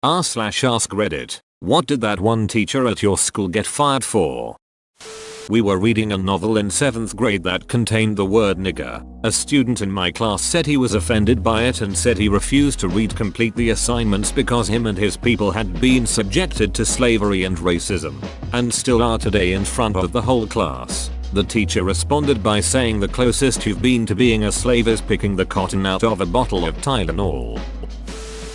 r/ask Reddit. What did that one teacher at your school get fired for? We were reading a novel in 7th grade that contained the word nigger. A student in my class said he was offended by it and said he refused to complete the assignments because him and his people had been subjected to slavery and racism, and still are today in front of the whole class. The teacher responded by saying the closest you've been to being a slave is picking the cotton out of a bottle of Tylenol.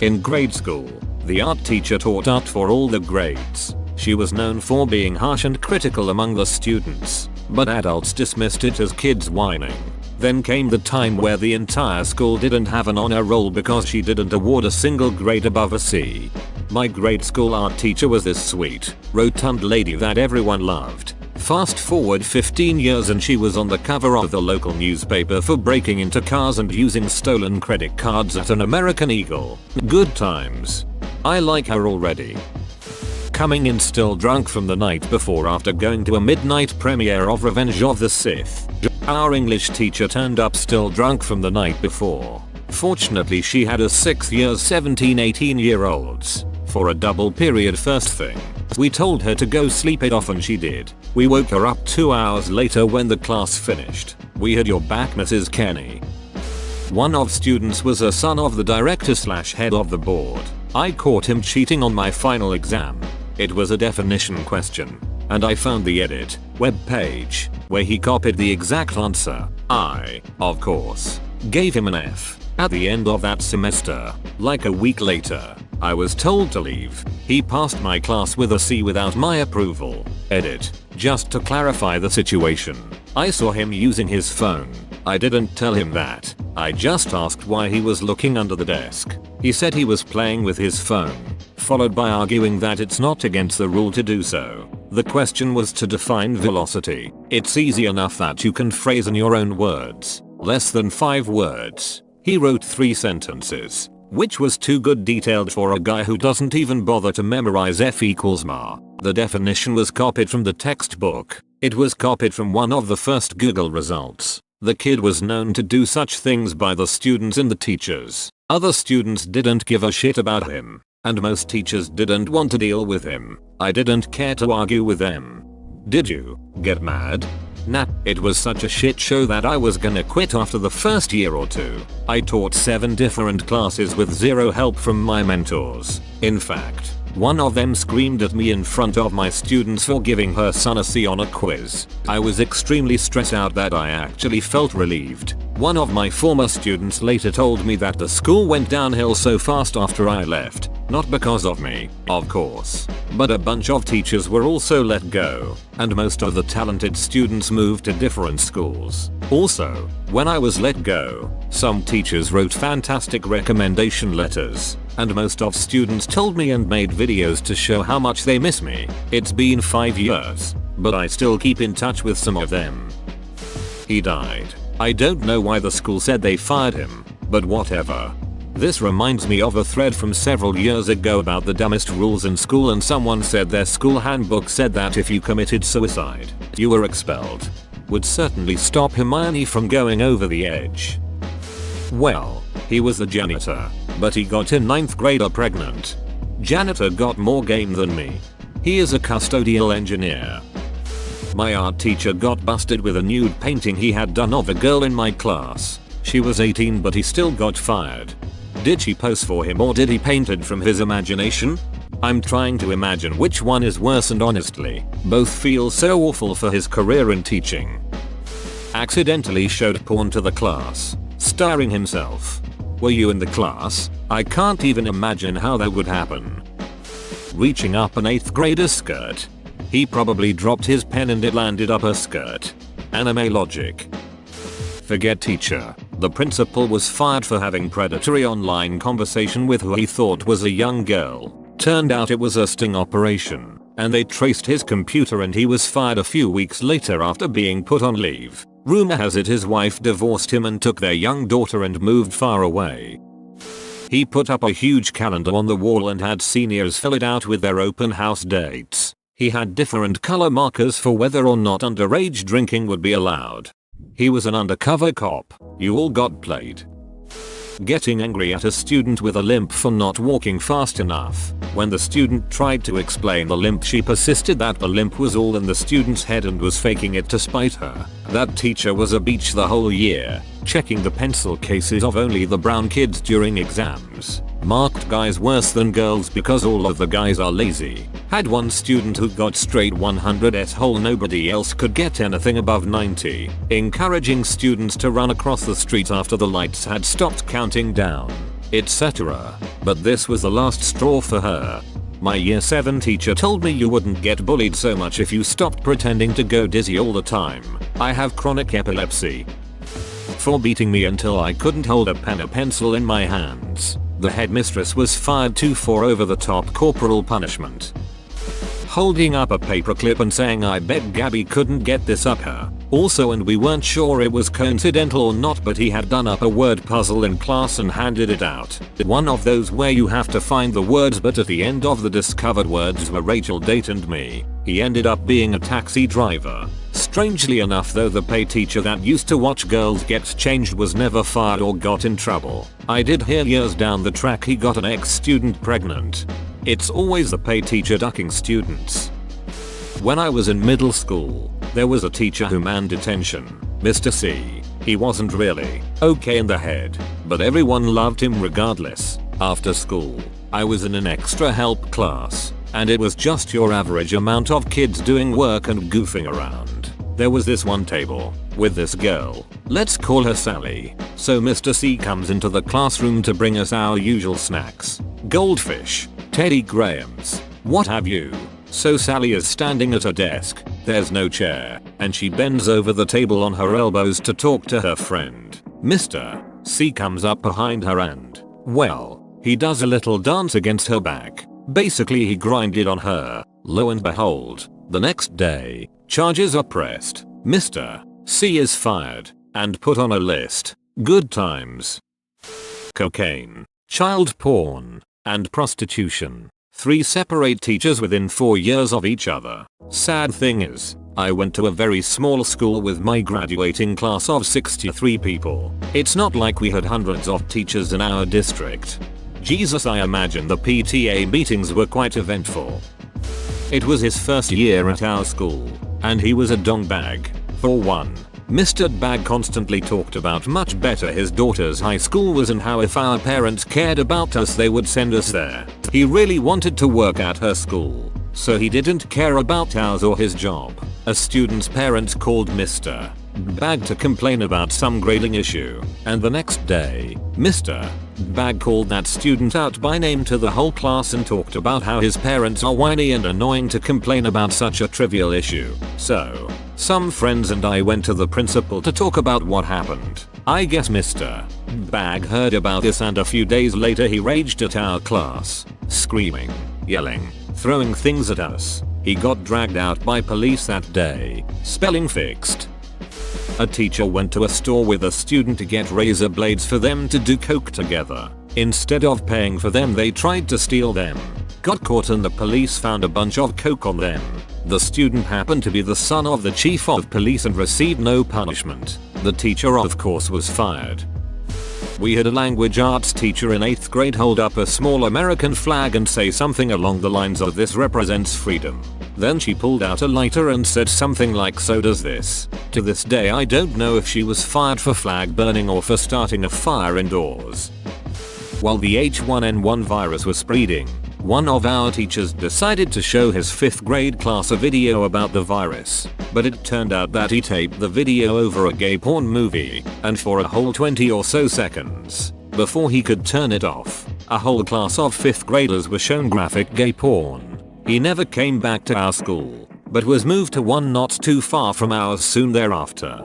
In grade school, the art teacher taught art for all the grades. She was known for being harsh and critical among the students, but adults dismissed it as kids whining. Then came the time where the entire school didn't have an honor roll because she didn't award a single grade above a C. My grade school art teacher was this sweet, rotund lady that everyone loved. Fast forward 15 years and she was on the cover of the local newspaper for breaking into cars and using stolen credit cards at an American Eagle. Good times. I like her already. Coming in still drunk from the night before after going to a midnight premiere of Revenge of the Sith. Our English teacher turned up still drunk from the night before. Fortunately she had a 6 years 17-18-year-olds. For a double period first thing, we told her to go sleep it off and she did. We woke her up 2 hours later when the class finished. We had your back, Mrs. Kenny. One of students was a son of the director/head of the board. I caught him cheating on my final exam. It was a definition question, and I found the edit web page where he copied the exact answer. I, of course, gave him an F. At the end of that semester, like a week later, I was told to leave. He passed my class with a C without my approval. Edit. Just to clarify the situation, I saw him using his phone. I didn't tell him that. I just asked why he was looking under the desk. He said he was playing with his phone, followed by arguing that it's not against the rule to do so. The question was to define velocity. It's easy enough that you can phrase in your own words. Less than 5 words. He wrote 3 sentences, which was too good detailed for a guy who doesn't even bother to memorize F equals ma. The definition was copied from the textbook. It was copied from one of the first Google results. The kid was known to do such things by the students and the teachers. Other students didn't give a shit about him, and most teachers didn't want to deal with him. I didn't care to argue with them. Did you get mad? Nah, it was such a shit show that I was gonna quit after the first year or 2. I taught 7 different classes with 0 help from my mentors. In fact, one of them screamed at me in front of my students for giving her son a C on a quiz. I was extremely stressed out that I actually felt relieved. One of my former students later told me that the school went downhill so fast after I left. Not because of me, of course, but a bunch of teachers were also let go, and most of the talented students moved to different schools. Also, when I was let go, some teachers wrote fantastic recommendation letters, and most of students told me and made videos to show how much they miss me. It's been 5 years, but I still keep in touch with some of them. He died. I don't know why the school said they fired him, but whatever. This reminds me of a thread from several years ago about the dumbest rules in school, and someone said their school handbook said that if you committed suicide, you were expelled. Would certainly stop Hermione from going over the edge. Well, he was the janitor, but he got a 9th grader pregnant. Janitor got more game than me. He is a custodial engineer. My art teacher got busted with a nude painting he had done of a girl in my class. She was 18 but he still got fired. Did she pose for him or did he paint it from his imagination? I'm trying to imagine which one is worse, and honestly, both feel so awful for his career in teaching. Accidentally showed porn to the class, starring himself. Were you in the class? I can't even imagine how that would happen. Reaching up an 8th grader's skirt. He probably dropped his pen and it landed up her skirt. Anime logic. Forget teacher. The principal was fired for having predatory online conversation with who he thought was a young girl. Turned out it was a sting operation, and they traced his computer and he was fired a few weeks later after being put on leave. Rumor has it his wife divorced him and took their young daughter and moved far away. He put up a huge calendar on the wall and had seniors fill it out with their open house dates. He had different color markers for whether or not underage drinking would be allowed. He was an undercover cop. You all got played. Getting angry at a student with a limp for not walking fast enough. When the student tried to explain the limp, she persisted that the limp was all in the student's head and was faking it to spite her. That teacher was a beach the whole year, checking the pencil cases of only the brown kids during exams. Marked guys worse than girls because all of the guys are lazy. Had one student who got straight 100s whole, nobody else could get anything above 90. Encouraging students to run across the street after the lights had stopped counting down, etc. But this was the last straw for her. My year 7 teacher told me you wouldn't get bullied so much if you stopped pretending to go dizzy all the time. I have chronic epilepsy. For beating me until I couldn't hold a pen or pencil in my hands, the headmistress was fired too for over-the-top corporal punishment. Holding up a paperclip and saying I bet Gabby couldn't get this up her. Also, and we weren't sure it was coincidental or not, but he had done up a word puzzle in class and handed it out. One of those where you have to find the words, but at the end of the discovered words were Rachel, Date and me. He ended up being a taxi driver. Strangely enough though, the PE teacher that used to watch girls get changed was never fired or got in trouble. I did hear years down the track he got an ex-student pregnant. It's always the PE teacher ducking students. When I was in middle school, there was a teacher who manned detention, Mr. C. He wasn't really okay in the head, but everyone loved him regardless. After school, I was in an extra help class, and it was just your average amount of kids doing work and goofing around. There was this one table with this girl, let's call her Sally. So Mr. C comes into the classroom to bring us our usual snacks. Goldfish, Teddy Grahams, what have you. So Sally is standing at her desk, there's no chair, and she bends over the table on her elbows to talk to her friend. Mr. C comes up behind her and, well, he does a little dance against her back. Basically he grinded on her. Lo and behold, the next day, charges are pressed. Mr. C is fired and put on a list. Good times. Cocaine, child porn, and prostitution. 3 separate teachers within 4 years of each other. Sad thing is, I went to a very small school with my graduating class of 63 people. It's not like we had hundreds of teachers in our district. Jesus, I imagine the PTA meetings were quite eventful. It was his first year at our school, and he was a dongbag. For one, Mr. Bag constantly talked about much better his daughter's high school was and how if our parents cared about us they would send us there. He really wanted to work at her school, so he didn't care about ours or his job. A student's parents called Mr. Bag to complain about some grading issue, and the next day, Mr. Bag called that student out by name to the whole class and talked about how his parents are whiny and annoying to complain about such a trivial issue. So, some friends and I went to the principal to talk about what happened. I guess Mr. Bag heard about this, and a few days later he raged at our class, screaming, yelling, throwing things at us. He got dragged out by police that day. Spelling fixed. A teacher went to a store with a student to get razor blades for them to do coke together. Instead of paying for them, they tried to steal them. Got caught and the police found a bunch of coke on them. The student happened to be the son of the chief of police and received no punishment. The teacher of course was fired. We had a language arts teacher in 8th grade hold up a small American flag and say something along the lines of "This represents freedom." Then she pulled out a lighter and said something like "So does this." To this day I don't know if she was fired for flag burning or for starting a fire indoors. While the H1N1 virus was spreading, one of our teachers decided to show his 5th grade class a video about the virus, but it turned out that he taped the video over a gay porn movie, and for a whole 20 or so seconds, before he could turn it off, a whole class of 5th graders were shown graphic gay porn. He never came back to our school, but was moved to one not too far from ours soon thereafter.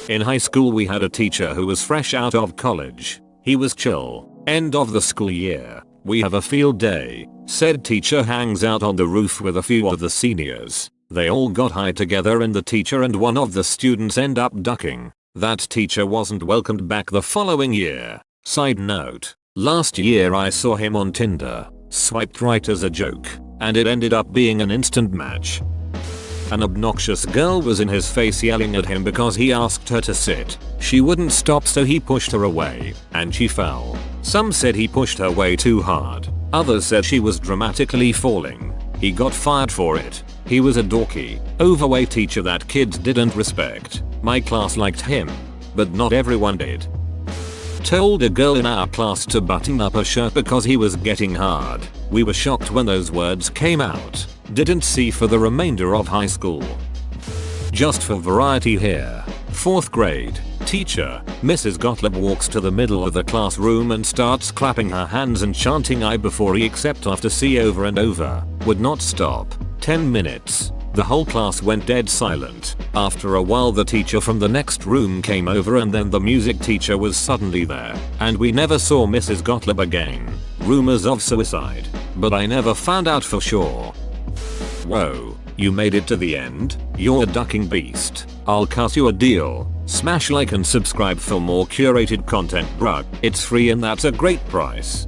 In high school we had a teacher who was fresh out of college. He was chill. End of the school year. We have a field day. Said teacher hangs out on the roof with a few of the seniors. They all got high together and the teacher and one of the students end up ducking. That teacher wasn't welcomed back the following year. Side note, last year I saw him on Tinder. Swiped right as a joke, and it ended up being an instant match. An obnoxious girl was in his face yelling at him because he asked her to sit. She wouldn't stop, so he pushed her away, and she fell. Some said he pushed her way too hard. Others said she was dramatically falling. He got fired for it. He was a dorky, overweight teacher that kids didn't respect. My class liked him, but not everyone did. Told a girl in our class to button up her shirt because he was getting hard. We were shocked when those words came out. Didn't see for the remainder of high school. Just for variety here. 4th grade. Teacher, Mrs. Gottlieb walks to the middle of the classroom and starts clapping her hands and chanting I before E except after C over and over. Would not stop. 10 minutes. The whole class went dead silent. After a while the teacher from the next room came over and then the music teacher was suddenly there. And we never saw Mrs. Gottlieb again. Rumors of suicide. But I never found out for sure. Whoa, you made it to the end? You're a ducking beast. I'll cut you a deal. Smash like and subscribe for more curated content, bruh. It's free and that's a great price.